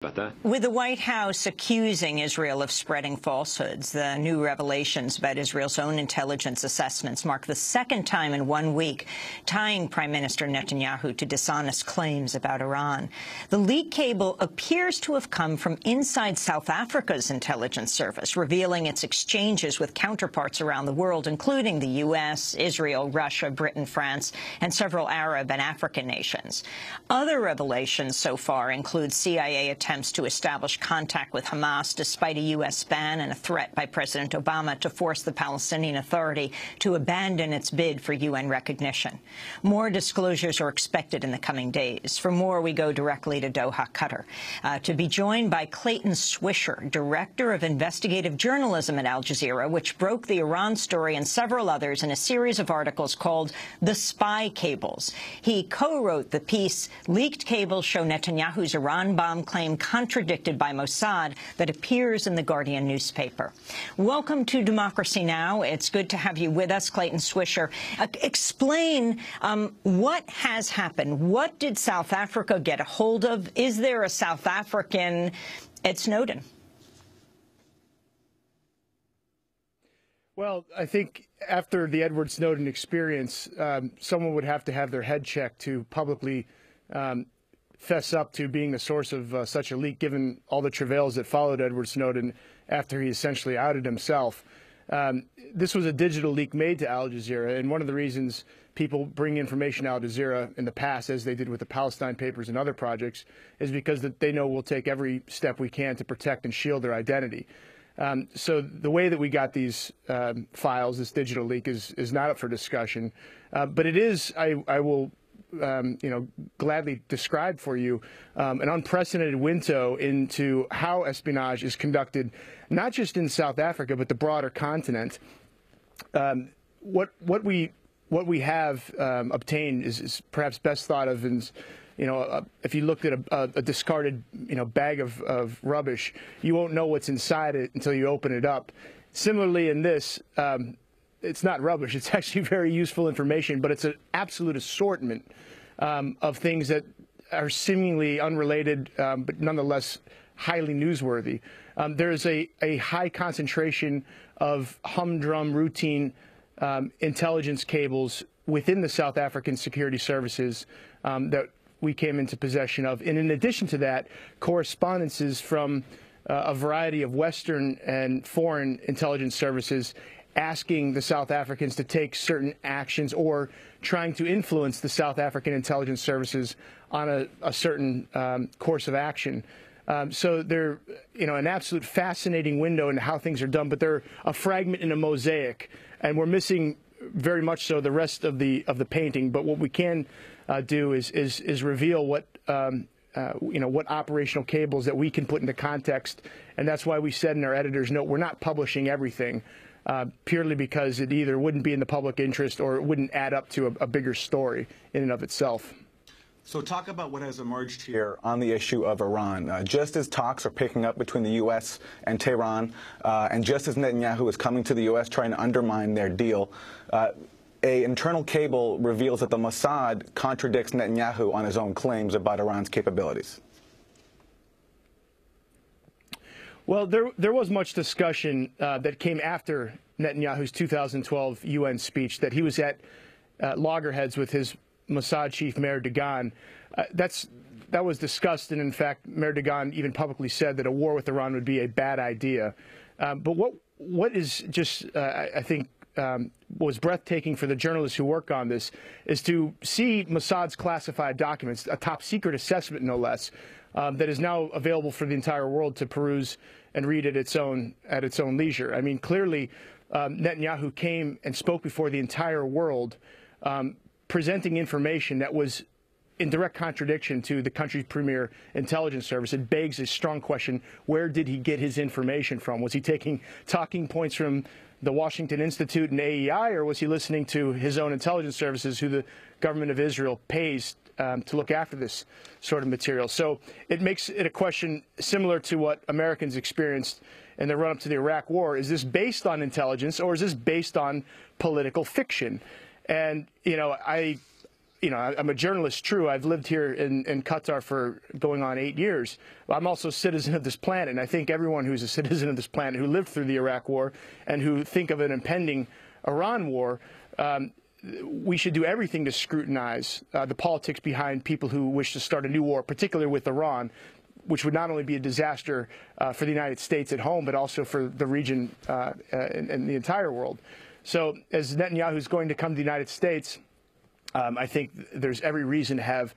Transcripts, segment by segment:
about that. With the White House accusing Israel of spreading falsehoods, the new revelations about Israel's own intelligence assessments mark the second time in 1 week tying Prime Minister Netanyahu to dishonest claims about Iran. The leak cable appears to have come from inside South Africa's intelligence service, revealing its exchanges with counterparts around the world, including the U.S., Israel, Russia, Britain, France, and several Arab and African nations. Other revelations so far include CIA attempts to establish contact with Hamas despite a U.S. ban and a threat by President Obama to force the Palestinian Authority to abandon its bid for UN recognition. More disclosures are expected in the coming days. For more, we go directly to Doha, Qatar, to be joined by Clayton Swisher, Director of Investigative Journalism at Al Jazeera, which broke the Iran story and several others in a series of articles called The Spy Cables. He co-wrote the piece, Leaked Cables Show Netanyahu's Iran Bomb Claim Contradicted by Mossad, that appears in the Guardian newspaper. Welcome to Democracy Now! It's good to have you with us, Clayton Swisher. Explain what has happened. What did South Africa get a hold of? Is there a South African Ed Snowden? Well, I think after the Edward Snowden experience, someone would have to have their head checked to publicly fess up to being the source of such a leak, given all the travails that followed Edward Snowden after he essentially outed himself. This was a digital leak made to Al Jazeera, and one of the reasons people bring information to Al Jazeera in the past, as they did with the Palestine Papers and other projects, is because they know we'll take every step we can to protect and shield their identity. So the way that we got these files, this digital leak, is not up for discussion, but it is, I will gladly describe for you an unprecedented window into how espionage is conducted, not just in South Africa, but the broader continent. What we have obtained is perhaps best thought of as, if you looked at a discarded, bag of rubbish, you won't know what's inside it until you open it up. Similarly, in this, it's not rubbish. It's actually very useful information, but it's an absolute assortment of things that are seemingly unrelated, but nonetheless highly newsworthy. There's a high concentration of humdrum routine intelligence cables within the South African security services that we came into possession of. And in addition to that, correspondences from a variety of Western and foreign intelligence services asking the South Africans to take certain actions or trying to influence the South African intelligence services on a certain course of action. So they're, an absolute fascinating window into how things are done, but they're a fragment in a mosaic, and we're missing very much so the rest of the painting. But what we can do is reveal what what operational cables that we can put into context, and that's why we said in our editor's note we're not publishing everything. Purely because it either wouldn't be in the public interest or it wouldn't add up to a bigger story in and of itself. So talk about what has emerged here on the issue of Iran. Just as talks are picking up between the U.S. and Tehran, and just as Netanyahu is coming to the U.S. trying to undermine their deal, an internal cable reveals that the Mossad contradicts Netanyahu on his own claims about Iran's capabilities. Well, there was much discussion that came after Netanyahu's 2012 UN speech that he was at loggerheads with his Mossad chief, Meir Dagan. That was discussed, and in fact, Meir Dagan even publicly said that a war with Iran would be a bad idea. But what is just, I think, was breathtaking for the journalists who work on this is to see Mossad's classified documents, a top secret assessment no less, that is now available for the entire world to peruse and read at its own leisure. I mean, clearly, Netanyahu came and spoke before the entire world, presenting information that was in direct contradiction to the country's premier intelligence service. It begs a strong question: where did he get his information from? Was he taking talking points from the Washington Institute and AEI, or was he listening to his own intelligence services, who the government of Israel pays to look after this sort of material? So it makes it a question similar to what Americans experienced in the run-up to the Iraq War. Is this based on intelligence, or is this based on political fiction? And, I'm a journalist, true. I've lived here in Qatar for going on 8 years. I'm also a citizen of this planet, and I think everyone who's a citizen of this planet who lived through the Iraq War and who think of an impending Iran war, we should do everything to scrutinize the politics behind people who wish to start a new war, particularly with Iran, which would not only be a disaster for the United States at home, but also for the region and the entire world. So as Netanyahu is going to come to the United States, I think there's every reason to have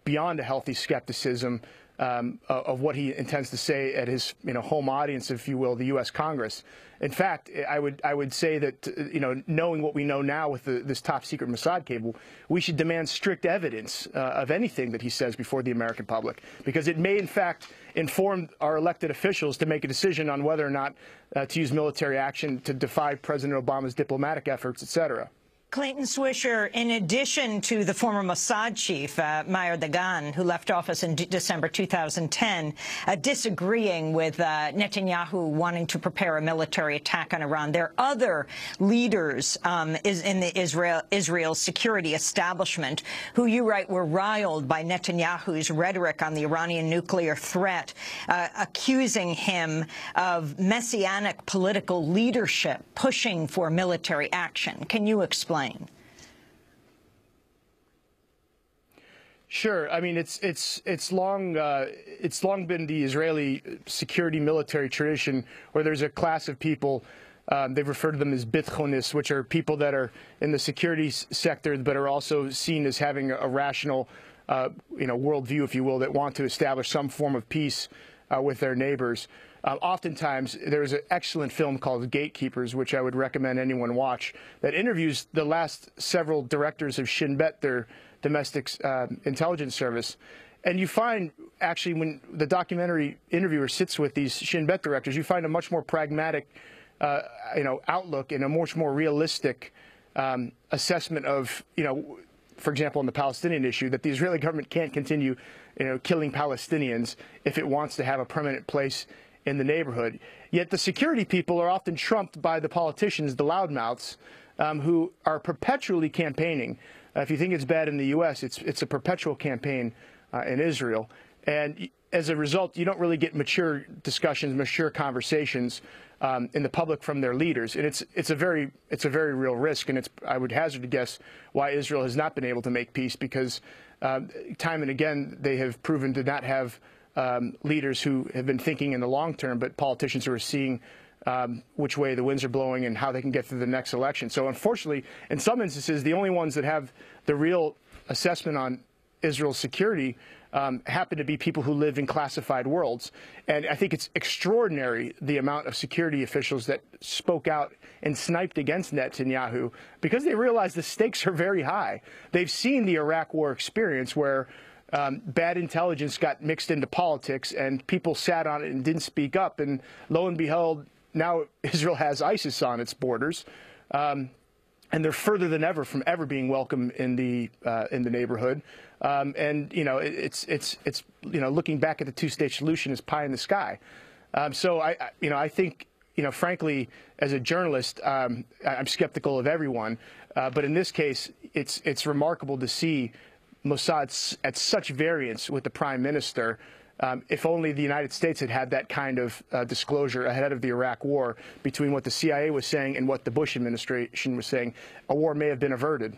beyond a healthy skepticism of what he intends to say at his home audience, if you will, the U.S. Congress. In fact, I would say that knowing what we know now with this top secret Mossad cable, we should demand strict evidence of anything that he says before the American public, because it may in fact inform our elected officials to make a decision on whether or not to use military action to defy President Obama's diplomatic efforts, etc. Clayton Swisher, in addition to the former Mossad chief, Meir Dagan, who left office in December 2010, disagreeing with Netanyahu wanting to prepare a military attack on Iran, there are other leaders in the Israel security establishment who, you write, were riled by Netanyahu's rhetoric on the Iranian nuclear threat, accusing him of messianic political leadership, pushing for military action. Can you explain? Sure. I mean, it's long been the Israeli security military tradition where there's a class of people. They've referred to them as bitchonists, which are people that are in the security sector, but are also seen as having a rational, worldview, if you will, that want to establish some form of peace with their neighbors. Oftentimes, there's an excellent film called Gatekeepers, which I would recommend anyone watch, that interviews the last several directors of Shin Bet, their domestic intelligence service. And you find, actually, when the documentary interviewer sits with these Shin Bet directors, you find a much more pragmatic outlook and a much more realistic assessment of, for example, on the Palestinian issue, that the Israeli government can't continue killing Palestinians if it wants to have a permanent place in the neighborhood. Yet the security people are often trumped by the politicians, the loudmouths, who are perpetually campaigning. If you think it's bad in the U.S., it's a perpetual campaign in Israel. And as a result, you don't really get mature discussions, mature conversations in the public from their leaders. And it's a very real risk. And I would hazard to guess why Israel has not been able to make peace, because time and again they have proven to not have leaders who have been thinking in the long term, but politicians who are seeing which way the winds are blowing and how they can get through the next election. So unfortunately, in some instances, the only ones that have the real assessment on Israel's security happen to be people who live in classified worlds. And I think it's extraordinary the amount of security officials that spoke out and sniped against Netanyahu, because they realize the stakes are very high. They've seen the Iraq War experience where bad intelligence got mixed into politics and people sat on it and didn't speak up. And lo and behold, now Israel has ISIS on its borders. And they're further than ever from ever being welcome in the neighborhood. And it's looking back at the two-state solution is pie in the sky. So I think frankly, as a journalist, I'm skeptical of everyone. But in this case, it's remarkable to see Mossad at such variance with the prime minister. If only the United States had had that kind of disclosure ahead of the Iraq War between what the CIA was saying and what the Bush administration was saying, a war may have been averted.